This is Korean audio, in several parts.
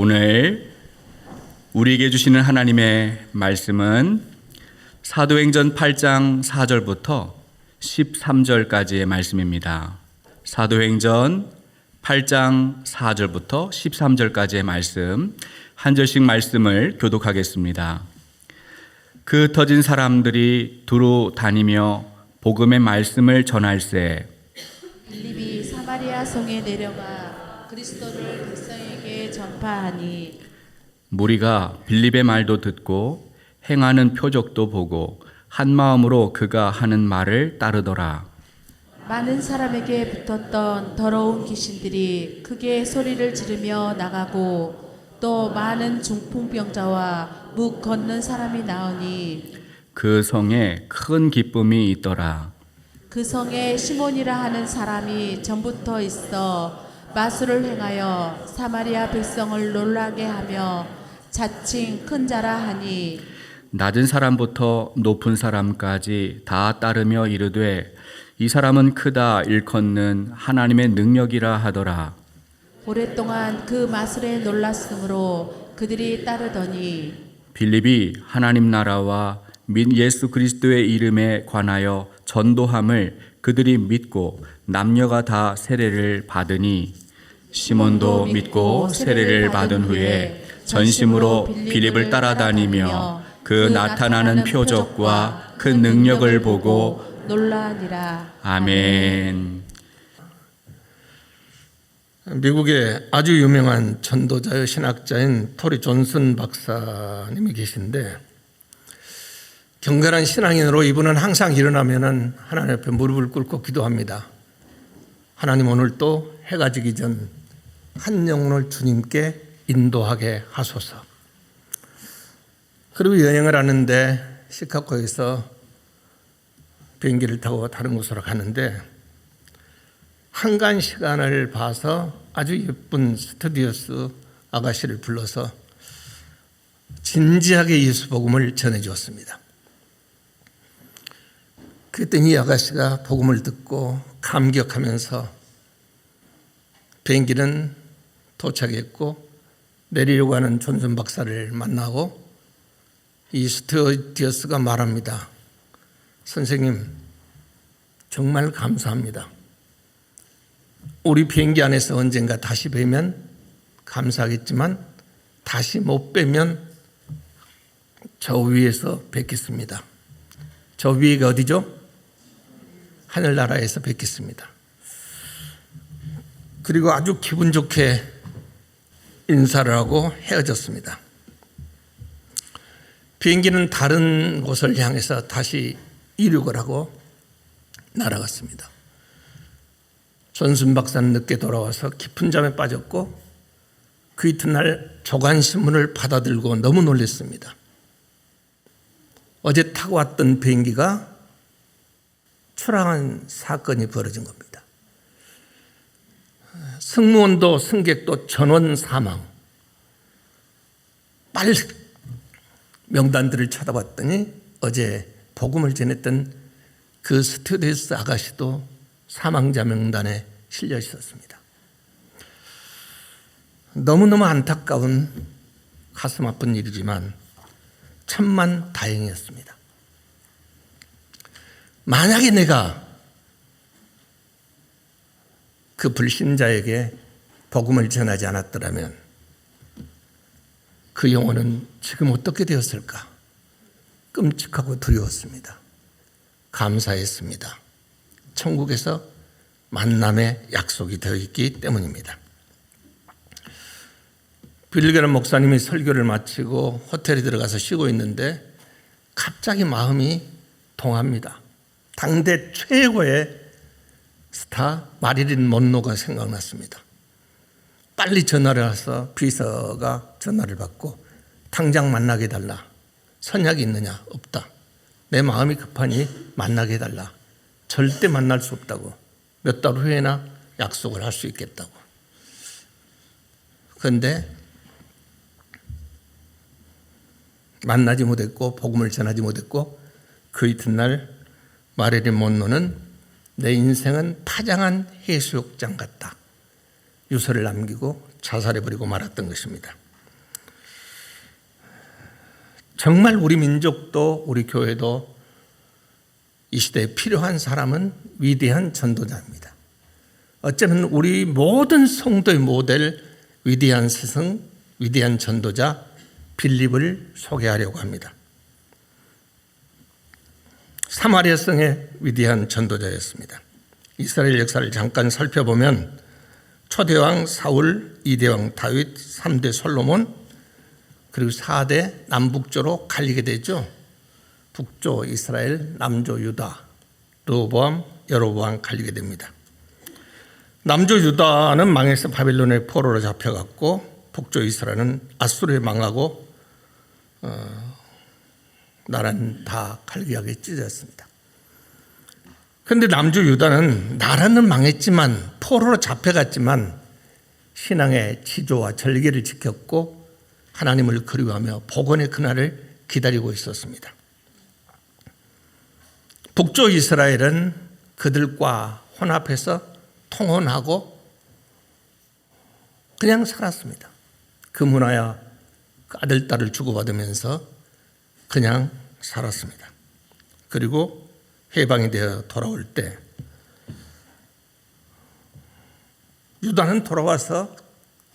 오늘 우리에게 주시는 하나님의 말씀은 사도행전 8장 4절부터 13절까지의 말씀입니다. 사도행전 8장 4절부터 13절까지의 말씀, 한 절씩 말씀을 교독하겠습니다. 그 터진 사람들이 두루 다니며 복음의 말씀을 전할세. 빌립이 사마리아 성에 내려가 그리스도를 백성에게 전파하니 무리가 빌립의 말도 듣고 행하는 표적도 보고 한 마음으로 그가 하는 말을 따르더라. 많은 사람에게 붙었던 더러운 귀신들이 크게 소리를 지르며 나가고 또 많은 중풍병자와 묵 걷는 사람이 나오니 그 성에 큰 기쁨이 있더라. 그 성에 시몬이라 하는 사람이 전부터 있어 마술을 행하여 사마리아 백성을 놀라게 하며 자칭 큰 자라 하니 낮은 사람부터 높은 사람까지 다 따르며 이르되 이 사람은 크다 일컫는 하나님의 능력이라 하더라. 오랫동안 그 마술에 놀랐으므로 그들이 따르더니 빌립이 하나님 나라와 민 예수 그리스도의 이름에 관하여 전도함을 그들이 믿고 남녀가 다 세례를 받으니 시몬도 믿고 세례를 받은 후에 전심으로 빌립을 따라다니며 그 나타나는 표적과 그 능력을 보고 놀라니라. 아멘. 미국의 아주 유명한 전도자의 신학자인 토리 존슨 박사님이 계신데, 경건한 신앙인으로 이분은 항상 일어나면은 하나님 앞에 무릎을 꿇고 기도합니다. 하나님, 오늘 또 해가 지기 전 한 영혼을 주님께 인도하게 하소서. 그리고 여행을 하는데 시카고에서 비행기를 타고 다른 곳으로 가는데 한간 시간을 봐서 아주 예쁜 스튜디오스 아가씨를 불러서 진지하게 예수 복음을 전해 주었습니다. 그랬더니 이 아가씨가 복음을 듣고 감격하면서 비행기는 도착했고 내리려고 하는 존슨 박사를 만나고 이 스튜어디스가 말합니다. 선생님, 정말 감사합니다. 우리 비행기 안에서 언젠가 다시 뵈면 감사하겠지만 다시 못 뵈면 저 위에서 뵙겠습니다. 저 위가 어디죠? 하늘나라에서 뵙겠습니다. 그리고 아주 기분 좋게 인사를 하고 헤어졌습니다. 비행기는 다른 곳을 향해서 다시 이륙을 하고 날아갔습니다. 존슨 박사는 늦게 돌아와서 깊은 잠에 빠졌고 그 이튿날 조간신문을 받아들고 너무 놀랐습니다. 어제 타고 왔던 비행기가 추락한 사건이 벌어진 겁니다. 승무원도 승객도 전원 사망. 빨리 명단들을 쳐다봤더니 어제 복음을 전했던 그 스튜어디스 아가씨도 사망자 명단에 실려 있었습니다. 너무너무 안타까운 가슴 아픈 일이지만 천만 다행이었습니다. 만약에 내가 그 불신자에게 복음을 전하지 않았더라면 그 영혼은 지금 어떻게 되었을까? 끔찍하고 두려웠습니다. 감사했습니다. 천국에서 만남의 약속이 되어 있기 때문입니다. 빌리게란 목사님이 설교를 마치고 호텔에 들어가서 쉬고 있는데 갑자기 마음이 동합니다. 당대 최고의 스타 마릴린 먼로가 생각났습니다. 빨리 전화를 해서 비서가 전화를 받고 당장 만나게 해달라. 선약이 있느냐? 없다. 내 마음이 급하니 만나게 해달라. 절대 만날 수 없다고. 몇 달 후에나 약속을 할 수 있겠다고. 그런데 만나지 못했고 복음을 전하지 못했고 그 이튿날 마릴린 먼로는 내 인생은 파장한 해수욕장 같다. 유서를 남기고 자살해버리고 말았던 것입니다. 정말 우리 민족도 우리 교회도 이 시대에 필요한 사람은 위대한 전도자입니다. 어쩌면 우리 모든 성도의 모델 위대한 스승, 위대한 전도자 빌립을 소개하려고 합니다. 사마리아 성의 위대한 전도자였습니다. 이스라엘 역사를 잠깐 살펴보면 초대왕 사울, 2대왕 다윗, 3대 솔로몬, 그리고 4대 남북조로 갈리게 되죠. 북조 이스라엘, 남조 유다, 르호보암, 여로보암 갈리게 됩니다. 남조 유다는 망해서 바빌론의 포로로 잡혀갔고, 북조 이스라엘은 아수르에 망하고 나라는 다 갈기하게 찢어졌습니다. 그런데 남조 유다는 나라는 망했지만 포로로 잡혀갔지만 신앙의 지조와 절개를 지켰고 하나님을 그리워하며 복원의 그날을 기다리고 있었습니다. 북조 이스라엘은 그들과 혼합해서 통혼하고 그냥 살았습니다. 그 문화야 아들, 딸을 주고받으면서 그냥 살았습니다. 그리고 해방이 되어 돌아올 때 유다는 돌아와서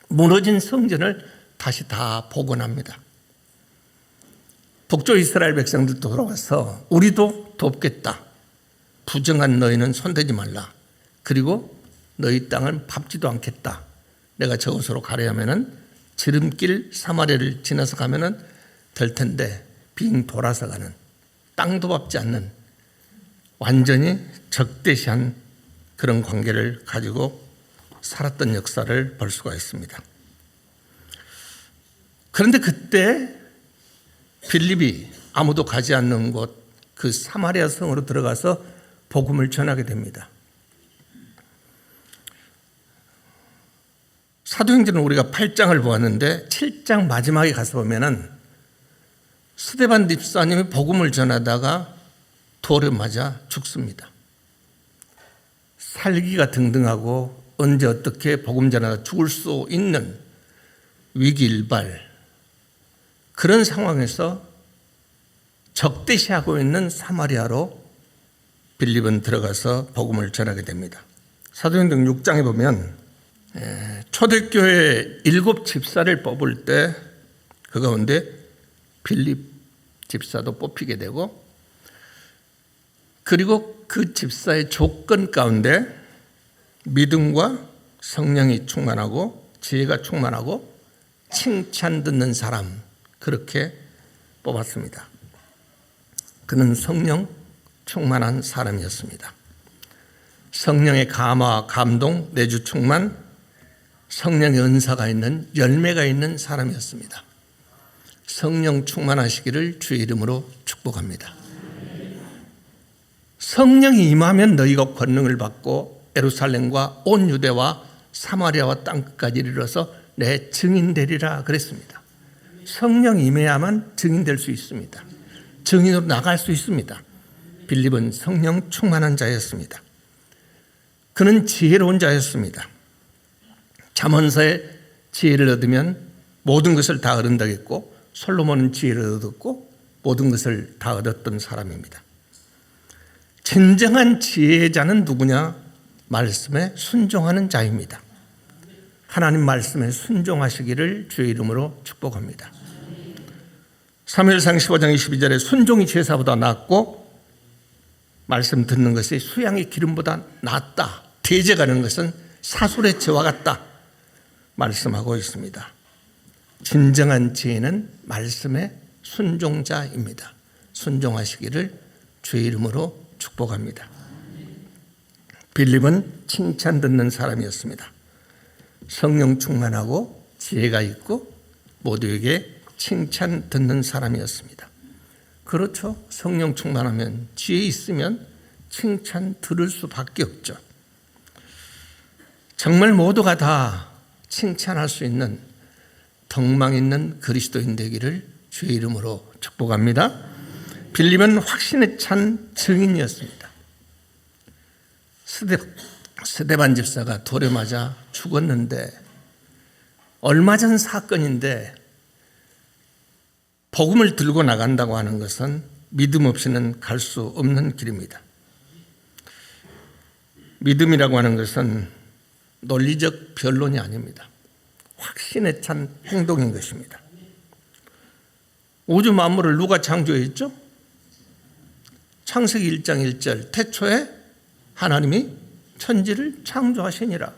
무너진 성전을 다시 다 복원합니다. 북조 이스라엘 백성들도 돌아와서 우리도 돕겠다. 부정한 너희는 손대지 말라. 그리고 너희 땅을 밟지도 않겠다. 내가 저곳으로 가려 하면은 지름길 사마리아를 지나서 가면은 될 텐데 빙 돌아서 가는, 땅도 밟지 않는 완전히 적대시한 그런 관계를 가지고 살았던 역사를 볼 수가 있습니다. 그런데 그때 빌립이 아무도 가지 않는 곳, 그 사마리아 성으로 들어가서 복음을 전하게 됩니다. 사도행전은 우리가 8장을 보았는데 7장 마지막에 가서 보면은 스데반 집사님이 복음을 전하다가 돌에 맞아 죽습니다. 살기가 등등하고 언제 어떻게 복음 전하다 죽을 수 있는 위기일발, 그런 상황에서 적대시하고 있는 사마리아로 빌립은 들어가서 복음을 전하게 됩니다. 사도행전 6장에 보면 초대교회 7 집사를 뽑을 때 그 가운데 빌립 집사도 뽑히게 되고, 그리고 그 집사의 조건 가운데 믿음과 성령이 충만하고 지혜가 충만하고 칭찬 듣는 사람, 그렇게 뽑았습니다. 그는 성령 충만한 사람이었습니다. 성령의 감화, 감동, 내주 충만, 성령의 은사가 있는, 열매가 있는 사람이었습니다. 성령 충만하시기를 주의 이름으로 축복합니다. 성령이 임하면 너희가 권능을 받고 예루살렘과 온 유대와 사마리아와 땅끝까지 이르러서 내 증인 되리라 그랬습니다. 성령이 임해야만 증인될 수 있습니다. 증인으로 나갈 수 있습니다. 빌립은 성령 충만한 자였습니다. 그는 지혜로운 자였습니다. 잠언서에 지혜를 얻으면 모든 것을 다 얻는다고 했고, 솔로몬은 지혜를 얻었고 모든 것을 다 얻었던 사람입니다. 진정한 지혜자는 누구냐? 말씀에 순종하는 자입니다. 하나님 말씀에 순종하시기를 주의 이름으로 축복합니다. 사무엘상 15장 22절에 순종이 제사보다 낫고 말씀 듣는 것이 수양의 기름보다 낫다. 대제가는 것은 사술의 제와 같다 말씀하고 있습니다. 진정한 지혜는 말씀의 순종자입니다. 순종하시기를 주의 이름으로 축복합니다. 빌립은 칭찬 듣는 사람이었습니다. 성령 충만하고 지혜가 있고 모두에게 칭찬 듣는 사람이었습니다. 그렇죠. 성령 충만하면, 지혜 있으면 칭찬 들을 수밖에 없죠. 정말 모두가 다 칭찬할 수 있는 덕망 있는 그리스도인 되기를 주의 이름으로 축복합니다. 빌립은 확신에 찬 증인이었습니다. 스데반 집사가 돌에 맞아 죽었는데 얼마 전 사건인데 복음을 들고 나간다고 하는 것은 믿음 없이는 갈 수 없는 길입니다. 믿음이라고 하는 것은 논리적 변론이 아닙니다. 확신에 찬 행동인 것입니다. 우주 만물을 누가 창조했죠? 창세기 1장 1절 태초에 하나님이 천지를 창조하시니라.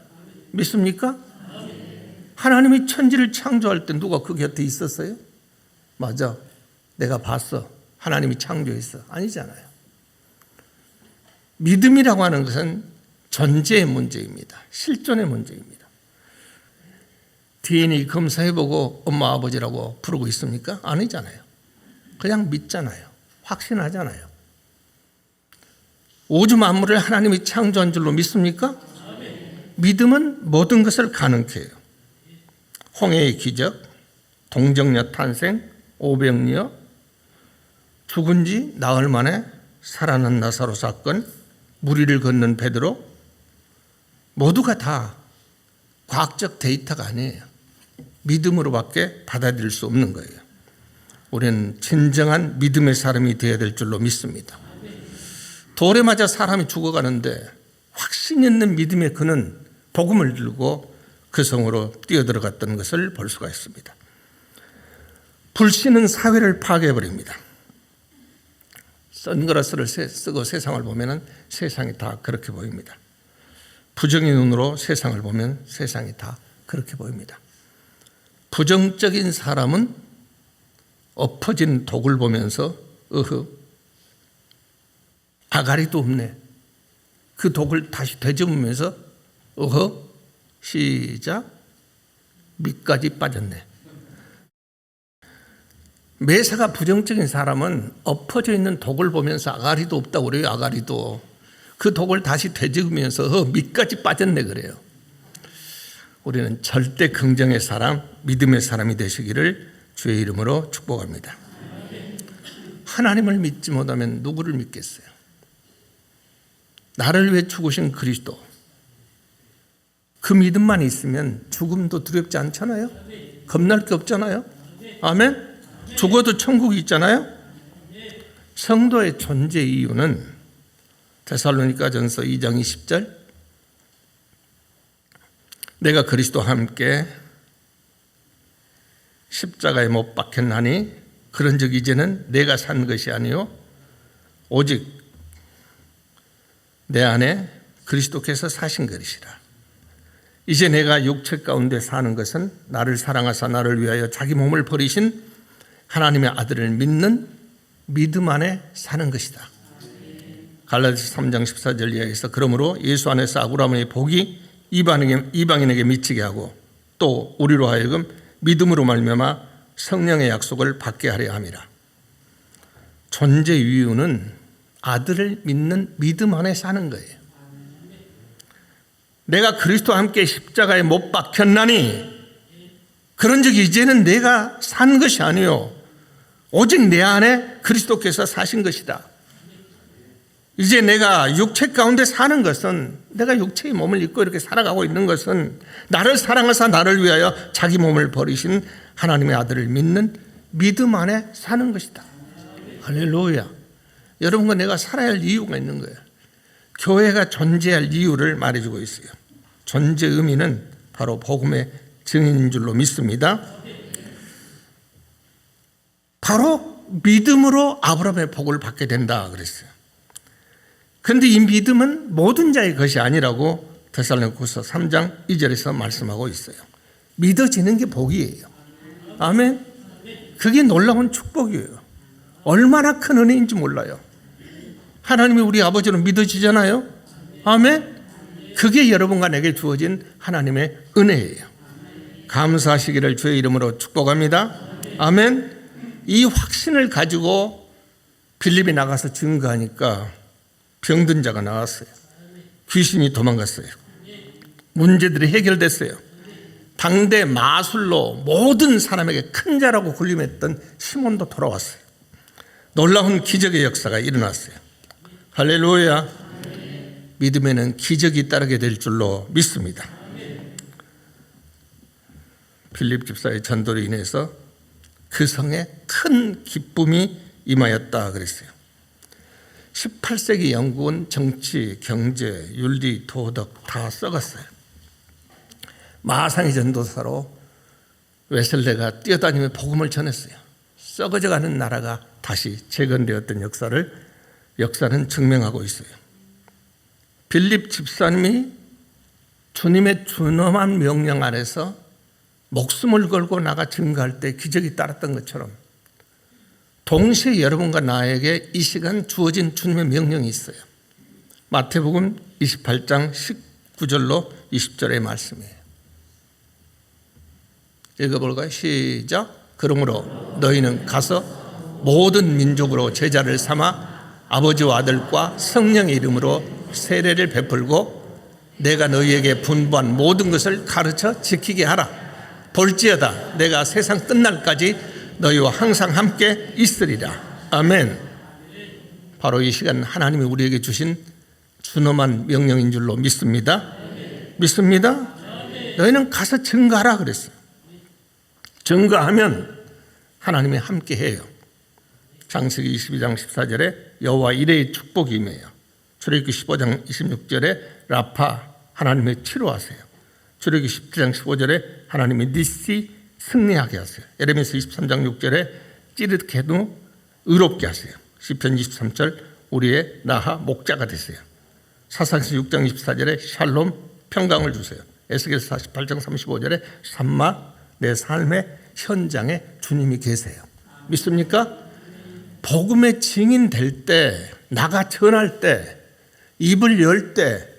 믿습니까? 하나님이 천지를 창조할 때 누가 그 곁에 있었어요? 맞아. 내가 봤어. 하나님이 창조했어. 아니잖아요. 믿음이라고 하는 것은 존재의 문제입니다. 실존의 문제입니다. DNA 검사해보고 엄마 아버지라고 부르고 있습니까? 아니잖아요. 그냥 믿잖아요. 확신하잖아요. 우주 만물을 하나님이 창조한 줄로 믿습니까? 믿음은 모든 것을 가능케 해요. 홍해의 기적, 동정녀 탄생, 오병이어, 죽은 지 나흘 만에 살아난 나사로 사건, 물 위를 걷는 베드로, 모두가 다 과학적 데이터가 아니에요. 믿음으로밖에 받아들일 수 없는 거예요. 우리는 진정한 믿음의 사람이 되어야 될 줄로 믿습니다. 돌에 맞아 사람이 죽어가는데 확신 있는 믿음의 그는 복음을 들고 그 성으로 뛰어들어갔던 것을 볼 수가 있습니다. 불신은 사회를 파괴해버립니다. 선글라스를 쓰고 세상을 보면 세상이 다 그렇게 보입니다. 부정의 눈으로 세상을 보면 세상이 다 그렇게 보입니다. 부정적인 사람은 엎어진 독을 보면서 아가리도 없네. 그 독을 다시 되짚으면서 시작, 밑까지 빠졌네. 매사가 부정적인 사람은 엎어져 있는 독을 보면서 아가리도 없다고 그래요. 아가리도. 그 독을 다시 되짚으면서 밑까지 빠졌네 그래요. 우리는 절대 긍정의 사람, 믿음의 사람이 되시기를 주의 이름으로 축복합니다. 하나님을 믿지 못하면 누구를 믿겠어요? 나를 위해 죽으신 그리스도. 그 믿음만 있으면 죽음도 두렵지 않잖아요? 겁날 게 없잖아요? 아멘? 죽어도 천국이 있잖아요? 성도의 존재 이유는 데살로니가전서 2장 20절, 내가 그리스도와 함께 십자가에 못 박혔나니 그런즉 이제는 내가 산 것이 아니요 오직 내 안에 그리스도께서 사신 것이라. 이제 내가 육체 가운데 사는 것은 나를 사랑하사 나를 위하여 자기 몸을 버리신 하나님의 아들을 믿는 믿음 안에 사는 것이다. 갈라디아서 3장 14절 이하에서 그러므로 예수 안에서 아브라함의 복이 이방인에게 미치게 하고 또 우리로 하여금 믿음으로 말미암아 성령의 약속을 받게 하려 함이라. 존재 이유는 아들을 믿는 믿음 안에 사는 거예요. 내가 그리스도와 함께 십자가에 못 박혔나니 그런즉 이제는 내가 산 것이 아니요 오직 내 안에 그리스도께서 사신 것이다. 이제 내가 육체 가운데 사는 것은, 내가 육체의 몸을 입고 이렇게 살아가고 있는 것은 나를 사랑하사 나를 위하여 자기 몸을 버리신 하나님의 아들을 믿는 믿음 안에 사는 것이다. 할렐루야. 여러분과 내가 살아야 할 이유가 있는 거예요. 교회가 존재할 이유를 말해주고 있어요. 존재 의미는 바로 복음의 증인인 줄로 믿습니다. 바로 믿음으로 아브라함의 복을 받게 된다 그랬어요. 그런데 이 믿음은 모든 자의 것이 아니라고 데살로니가서 3장 2절에서 말씀하고 있어요. 믿어지는 게 복이에요. 아멘. 그게 놀라운 축복이에요. 얼마나 큰 은혜인지 몰라요. 하나님이 우리 아버지로 믿어지잖아요. 아멘. 그게 여러분과 내게 주어진 하나님의 은혜예요. 감사하시기를 주의 이름으로 축복합니다. 아멘. 이 확신을 가지고 빌립이 나가서 증거하니까 병든 자가 나왔어요. 귀신이 도망갔어요. 문제들이 해결됐어요. 당대 마술로 모든 사람에게 큰 자라고 군림했던 시몬도 돌아왔어요. 놀라운 기적의 역사가 일어났어요. 할렐루야. 믿음에는 기적이 따르게 될 줄로 믿습니다. 필립 집사의 전도로 인해서 그 성에 큰 기쁨이 임하였다 그랬어요. 18세기 영국은 정치, 경제, 윤리, 도덕 다 썩었어요. 마상의 전도사로 웨슬레가 뛰어다니며 복음을 전했어요. 썩어져가는 나라가 다시 재건되었던 역사는 증명하고 있어요. 빌립 집사님이 주님의 준엄한 명령 아래서 목숨을 걸고 나가 증거할 때 기적이 따랐던 것처럼 동시에 여러분과 나에게 이 시간 주어진 주님의 명령이 있어요. 마태복음 28장 19절로 20절의 말씀이에요. 읽어볼까요? 시작. 그러므로 너희는 가서 모든 민족으로 제자를 삼아 아버지와 아들과 성령의 이름으로 세례를 베풀고 내가 너희에게 분부한 모든 것을 가르쳐 지키게 하라. 볼지어다 내가 세상 끝날까지 너희와 항상 함께 있으리라. 아멘. 바로 이 시간 하나님이 우리에게 주신 준엄한 명령인 줄로 믿습니다. 믿습니다. 너희는 가서 증거하라 그랬어요. 증거하면 하나님이 함께 해요. 창세기 22장 14절에 여호와 이레의 축복이 임해요. 출애굽기 15장 26절에 라파 하나님의 치료하세요. 출애굽기 17장 15절에 하나님이 니시 승리하게 하세요. 에레미야 23장 6절에 찌릿해도 의롭게 하세요. 시편 23절 우리의 나하 목자가 되세요. 사사기 6장 24절에 샬롬 평강을 주세요. 에스겔 48장 35절에 삼마 내 삶의 현장에 주님이 계세요. 믿습니까? 복음의 증인 될 때, 나가 전할 때, 입을 열 때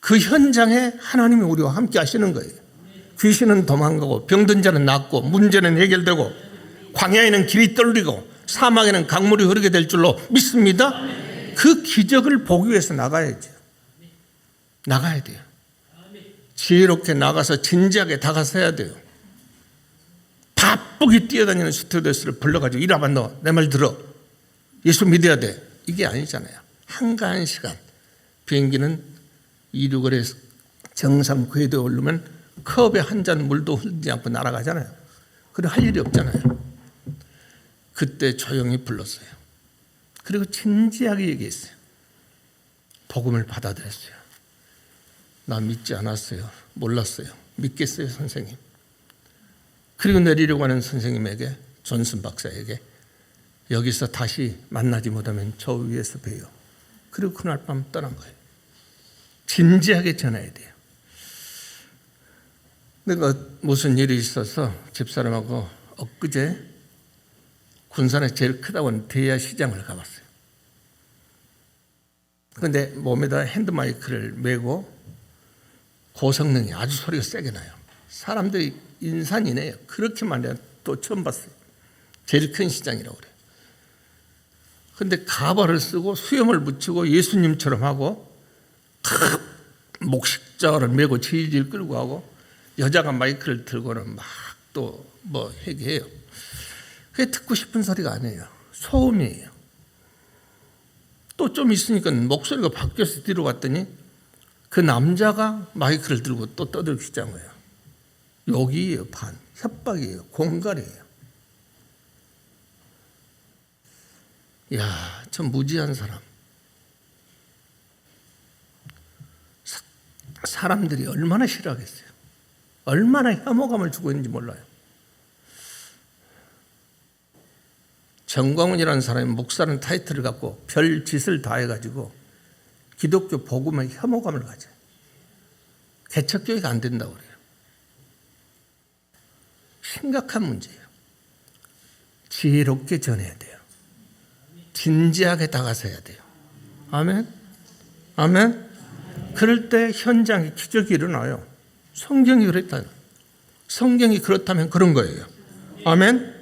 그 현장에 하나님이 우리와 함께 하시는 거예요. 귀신은 도망가고 병든 자는 낫고 문제는 해결되고 광야에는 길이 뚫리고 사막에는 강물이 흐르게 될 줄로 믿습니다. 그 기적을 보기 위해서 나가야죠. 나가야 돼요. 지혜롭게 나가서 진지하게 다가서 해야 돼요. 바쁘게 뛰어다니는 스튜어디스를 불러가지고 이리 와봐 너 내 말 들어 예수 믿어야 돼 이게 아니잖아요. 한가한 시간 비행기는 이륙을 정상 궤도에 오르면 컵에 한 잔 물도 흘리지 않고 날아가잖아요. 그래 할 일이 없잖아요. 그때 조용히 불렀어요. 그리고 진지하게 얘기했어요. 복음을 받아들였어요. 나 믿지 않았어요. 몰랐어요. 믿겠어요 선생님. 그리고 내리려고 하는 선생님에게 존슨 박사에게 여기서 다시 만나지 못하면 저 위에서 봬요. 그리고 그날 밤 떠난 거예요. 진지하게 전해야 돼요. 내가 무슨 일이 있어서 집사람하고 엊그제 군산에 제일 크다고 하는 대야 시장을 가봤어요. 그런데 몸에다 핸드마이크를 메고 고성능이 아주 소리가 세게 나요. 사람들이 인산이네요. 그렇게만 해도 또 처음 봤어요. 제일 큰 시장이라고 그래요. 그런데 가발을 쓰고 수염을 붙이고 예수님처럼 하고 목식자를 메고 질질 끌고 하고 여자가 마이크를 들고는 막 또 뭐 얘기해요. 그게 듣고 싶은 소리가 아니에요. 소음이에요. 또 좀 있으니까 목소리가 바뀌어서 뒤로 갔더니 그 남자가 마이크를 들고 또 떠들기 시작한 거예요. 욕이에요. 반. 협박이에요. 공갈이에요. 이야, 저 무지한 사람. 사람들이 얼마나 싫어하겠어요. 얼마나 혐오감을 주고 있는지 몰라요. 정광훈이라는 사람이 목사라는 타이틀을 갖고 별 짓을 다 해가지고 기독교 복음에 혐오감을 가져요. 개척교회가 안 된다고 그래요. 심각한 문제예요. 지혜롭게 전해야 돼요. 진지하게 다가서야 돼요. 아멘? 아멘? 그럴 때 현장에 기적이 일어나요. 성경이 그랬다. 성경이 그렇다면 그런 거예요. 아멘?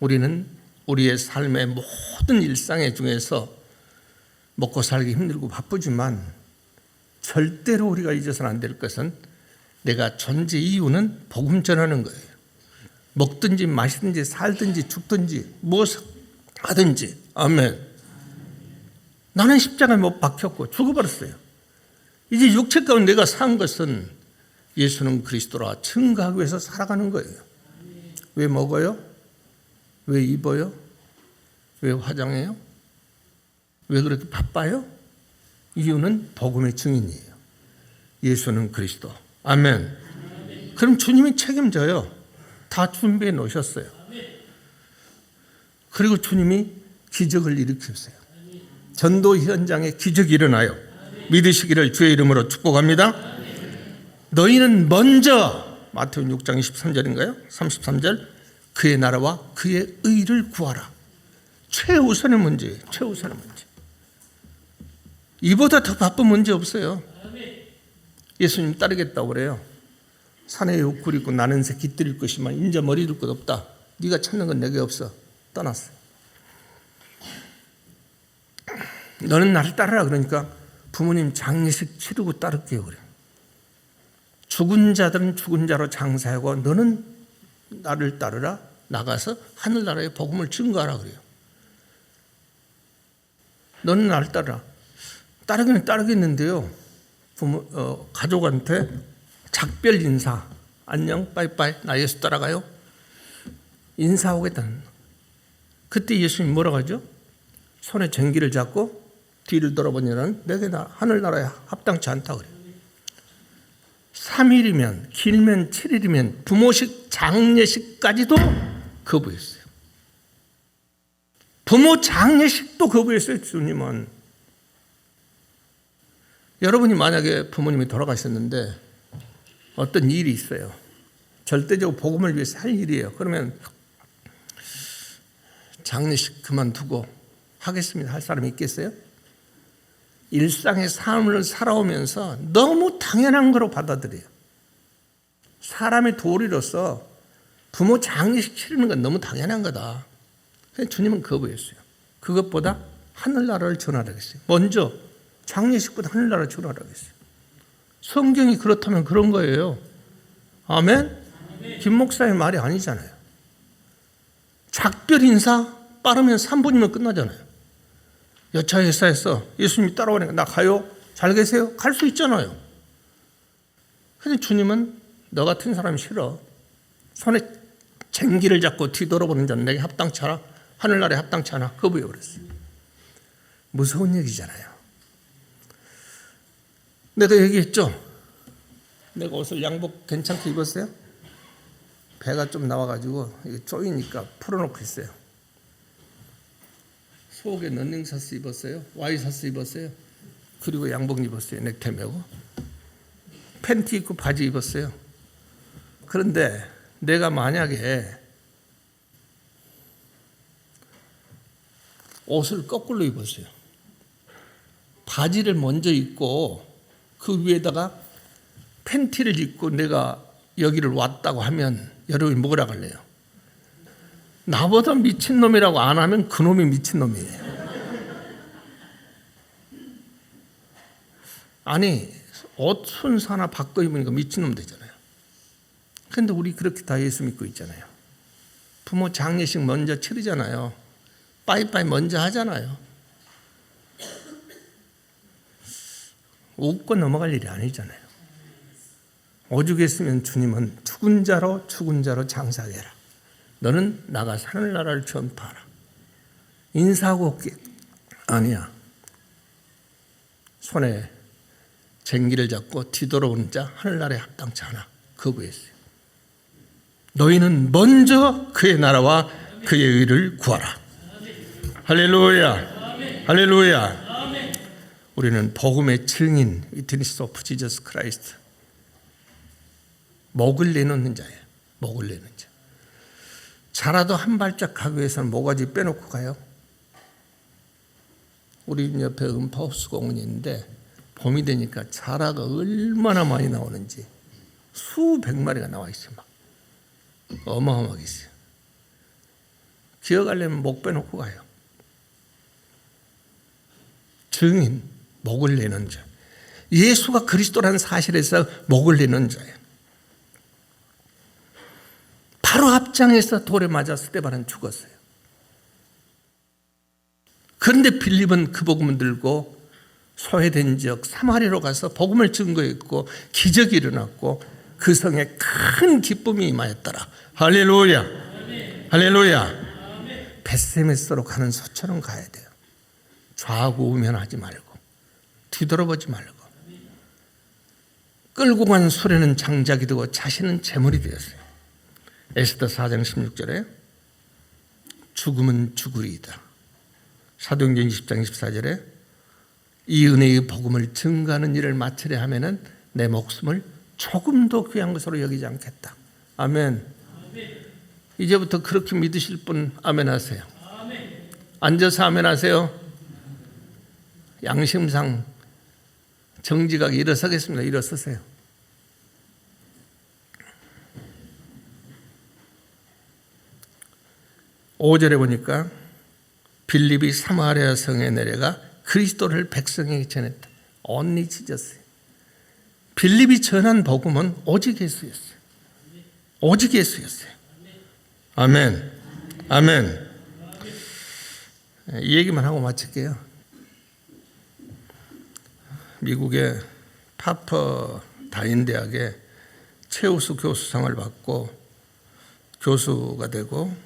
우리는 우리의 삶의 모든 일상의 중에서 먹고 살기 힘들고 바쁘지만 절대로 우리가 잊어서는 안 될 것은 내가 존재 이유는 복음 전하는 거예요. 먹든지 마시든지 살든지 죽든지 무엇 하든지. 아멘. 나는 십자가에 못 박혔고 죽어버렸어요. 이제 육체 가운데 내가 산 것은 예수는 그리스도라 증거하기 위해서 살아가는 거예요. 왜 먹어요? 왜 입어요? 왜 화장해요? 왜 그렇게 바빠요? 이유는 복음의 증인이에요. 예수는 그리스도. 아멘. 그럼 주님이 책임져요. 다 준비해 놓으셨어요. 그리고 주님이 기적을 일으켰어요. 전도 현장에 기적이 일어나요. 믿으시기를 주의 이름으로 축복합니다. 너희는 먼저, 마태복음 6장 23절인가요? 33절, 그의 나라와 그의 의를 구하라. 최우선의 문제예요. 최우선의 문제. 이보다 더 바쁜 문제 없어요. 예수님 따르겠다고 그래요. 산에 옷구리 있고 나는 새 깃들일 것이만 인자 머리 둘 것 없다. 네가 찾는 건 내게 없어. 떠났어요. 너는 나를 따르라 그러니까 부모님 장례식 치르고 따를게요 그래요. 죽은 자들은 죽은 자로 장사하고 너는 나를 따르라. 나가서 하늘나라의 복음을 증거하라 그래요. 너는 나를 따르라. 따르기는 따르겠는데요. 가족한테 작별 인사. 안녕, 빠이빠이. 나 예수 따라가요. 인사하겠다는. 그때 예수님이 뭐라고 하죠? 손에 쟁기를 잡고 뒤를 돌아보니는 내게 하늘나라에 합당치 않다 그래요. 3일이면 길면 7일이면 부모식 장례식까지도 거부했어요. 부모 장례식도 거부했어요. 주님은. 여러분이 만약에 부모님이 돌아가셨는데 어떤 일이 있어요. 절대적으로 복음을 위해서 할 일이에요. 그러면 장례식 그만두고 하겠습니다 할 사람이 있겠어요? 일상의 삶을 살아오면서 너무 당연한 거로 받아들여요. 사람의 도리로서 부모 장례식 치르는 건 너무 당연한 거다. 그래서 주님은 거부했어요. 그것보다 하늘나라를 전하라고 했어요. 먼저 장례식보다 하늘나라를 전하라고 했어요. 성경이 그렇다면 그런 거예요. 아멘? 김 목사의 말이 아니잖아요. 작별 인사 빠르면 3분이면 끝나잖아요. 여차 회사에서 예수님이 따라오니까 나 가요? 잘 계세요? 갈 수 있잖아요. 근데 주님은 너 같은 사람이 싫어. 손에 쟁기를 잡고 뒤돌아보는 자는 내게 합당치 않아. 하늘나라에 합당치 않아. 거부해 버렸어요. 무서운 얘기잖아요. 내가 얘기했죠. 내가 옷을 양복 괜찮게 입었어요? 배가 좀 나와가지고 이게 쪼이니까 풀어놓고 있어요. 속에 런닝셔츠 입었어요. 와이셔츠 입었어요. 그리고 양복 입었어요. 넥타이 메고. 팬티 입고 바지 입었어요. 그런데 내가 만약에 옷을 거꾸로 입었어요. 바지를 먼저 입고 그 위에다가 팬티를 입고 내가 여기를 왔다고 하면 여러분이 뭐라 할래요? 나보다 미친놈이라고 안 하면 그놈이 미친놈이에요. 아니 옷 순서 하나 바꿔 입으니까 미친놈 되잖아요. 그런데 우리 그렇게 다 예수 믿고 있잖아요. 부모 장례식 먼저 치르잖아요. 빠이빠이 먼저 하잖아요. 웃고 넘어갈 일이 아니잖아요. 오죽했으면 주님은 죽은 자로 장사하게 해라. 너는 나가서 하늘나라를 전파하라. 인사하고 없게 아니야. 손에 쟁기를 잡고 뒤돌아오는 자 하늘나라에 합당치 않아. 거부했어요. 너희는 먼저 그의 나라와 그의 의를 구하라. 할렐루야. 할렐루야. 우리는 복음의 증인, 위트니스 오브 지저스 크라이스트. 목을 내놓는 자예요. 목을 내는 자. 자라도 한 발짝 가기 위해서는 모가지 빼놓고 가요. 우리 집 옆에 음파호수 공원이 있는데 봄이 되니까 자라가 얼마나 많이 나오는지 수백 마리가 나와 있어요. 막 어마어마하게 있어요. 기어가려면 목 빼놓고 가요. 증인, 목을 내는 자. 예수가 그리스도라는 사실에서 목을 내는 자예요. 바로 앞장에서 돌에 맞아 스데반은 죽었어요. 그런데 빌립은 그 복음을 들고 소외된 지역 사마리아로 가서 복음을 증거했고 기적이 일어났고 그 성에 큰 기쁨이 임하였더라. 할렐루야. 할렐루야. 벳세메스로 가는 소처럼 가야 돼요. 좌우고 우면하지 말고 뒤돌아보지 말고. 끌고 간 수레는 장작이 되고 자신은 재물이 되었어요. 에스더 4장 16절에 죽음은 죽으리이다. 사도행전 20장 24절에 이 은혜의 복음을 증거하는 일을 마치려 하면은 내 목숨을 조금도 귀한 것으로 여기지 않겠다. 아멘. 이제부터 그렇게 믿으실 분 아멘 하세요. 앉아서 아멘 하세요. 양심상 정직하게 일어서겠습니다. 일어서세요. (5절에) 보니까 빌립이 사마리아 성에 내려가 그리스도를 백성에게 전했다. 언니 찢었어요. 빌립이 전한 복음은 오직 예수였어요. 오직 예수였어요. 아멘. 아멘. 이 얘기만 하고 마칠게요. 미국의 파퍼다인 대학에 최우수 교수상을 받고 교수가 되고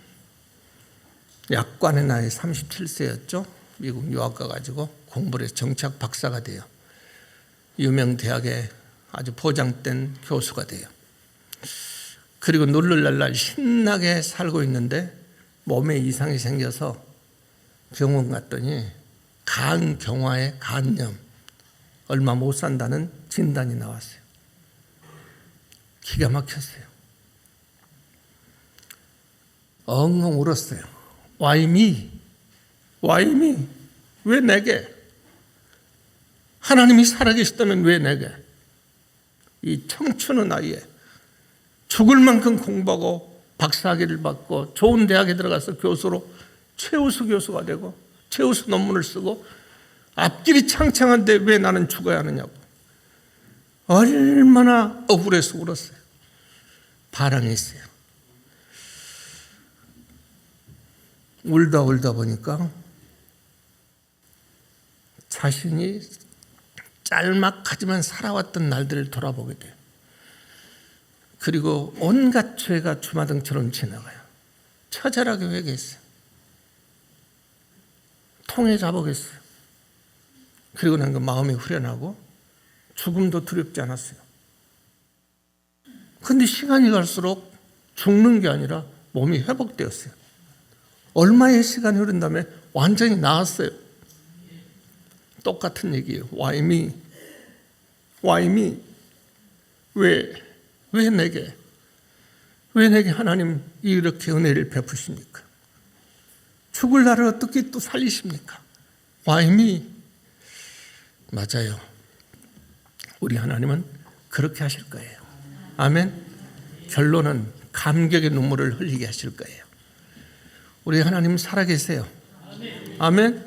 약관의 나이 37세였죠. 미국 유학 가가지고 공부를 해서 정치학 박사가 돼요. 유명 대학에 아주 보장된 교수가 돼요. 그리고 놀랄날 신나게 살고 있는데 몸에 이상이 생겨서 병원 갔더니 간경화에 간염, 얼마 못 산다는 진단이 나왔어요. 기가 막혔어요. 엉엉 울었어요. Why me? Why me? 왜 내게? 하나님이 살아계시다면 왜 내게? 이 청춘의 나이에 죽을 만큼 공부하고 박사학위를 받고 좋은 대학에 들어가서 교수로 최우수 교수가 되고 최우수 논문을 쓰고 앞길이 창창한데 왜 나는 죽어야 하느냐고 얼마나 억울해서 울었어요. 반항했어요. 울다 보니까 자신이 짤막하지만 살아왔던 날들을 돌아보게 돼요. 그리고 온갖 죄가 주마등처럼 지나가요. 처절하게 회개했어요. 통에 잡아겠어요. 그리고 난 그 마음이 후련하고 죽음도 두렵지 않았어요. 그런데 시간이 갈수록 죽는 게 아니라 몸이 회복되었어요. 얼마의 시간이 흐른 다음에 완전히 나았어요. 똑같은 얘기예요. Why me? Why me? 왜 내게? 왜 내게 하나님 이렇게 은혜를 베푸십니까? 죽을 나를 어떻게 또 살리십니까? Why me? 맞아요. 우리 하나님은 그렇게 하실 거예요. 아멘. 결론은 감격의 눈물을 흘리게 하실 거예요. 우리 하나님 살아계세요. 아멘.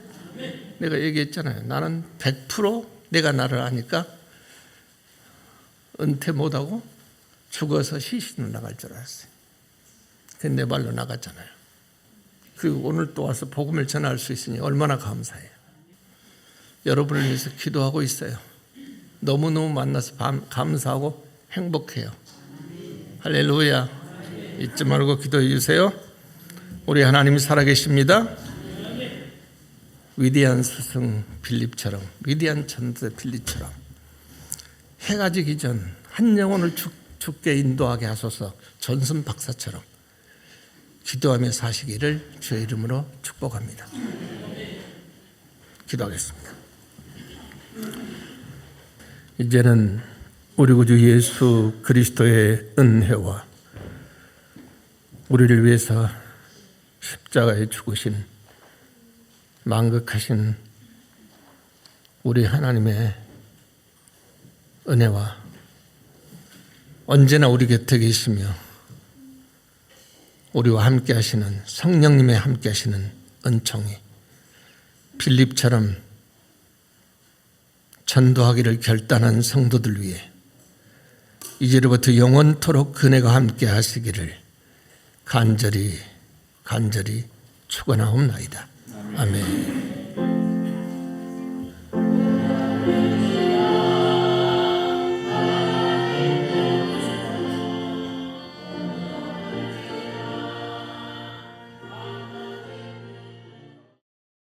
내가 얘기했잖아요. 나는 100% 내가 나를 아니까 은퇴 못하고 죽어서 시신으로 나갈 줄 알았어요. 근데 내 발로 나갔잖아요. 그리고 오늘 또 와서 복음을 전할 수 있으니 얼마나 감사해요. 여러분을 위해서 기도하고 있어요. 너무너무 만나서 감사하고 행복해요. 할렐루야. 잊지 말고 기도해 주세요. 우리 하나님이 살아계십니다. 위대한 스승 빌립처럼, 위대한 전도 빌립처럼 해가 지기 전 한 영혼을 죽게 인도하게 하소서. 존슨 박사처럼 기도하며 사시기를 주의 이름으로 축복합니다. 기도하겠습니다. 이제는 우리 구주 예수 그리스도의 은혜와 우리를 위해서 십자가에 죽으신 만극하신 우리 하나님의 은혜와 언제나 우리 곁에 계시며 우리와 함께 하시는 성령님의 함께 하시는 은총이 빌립처럼 전도하기를 결단한 성도들 위해 이제로부터 영원토록 그네가 함께 하시기를 간절히 축원하옵나이다. 아멘.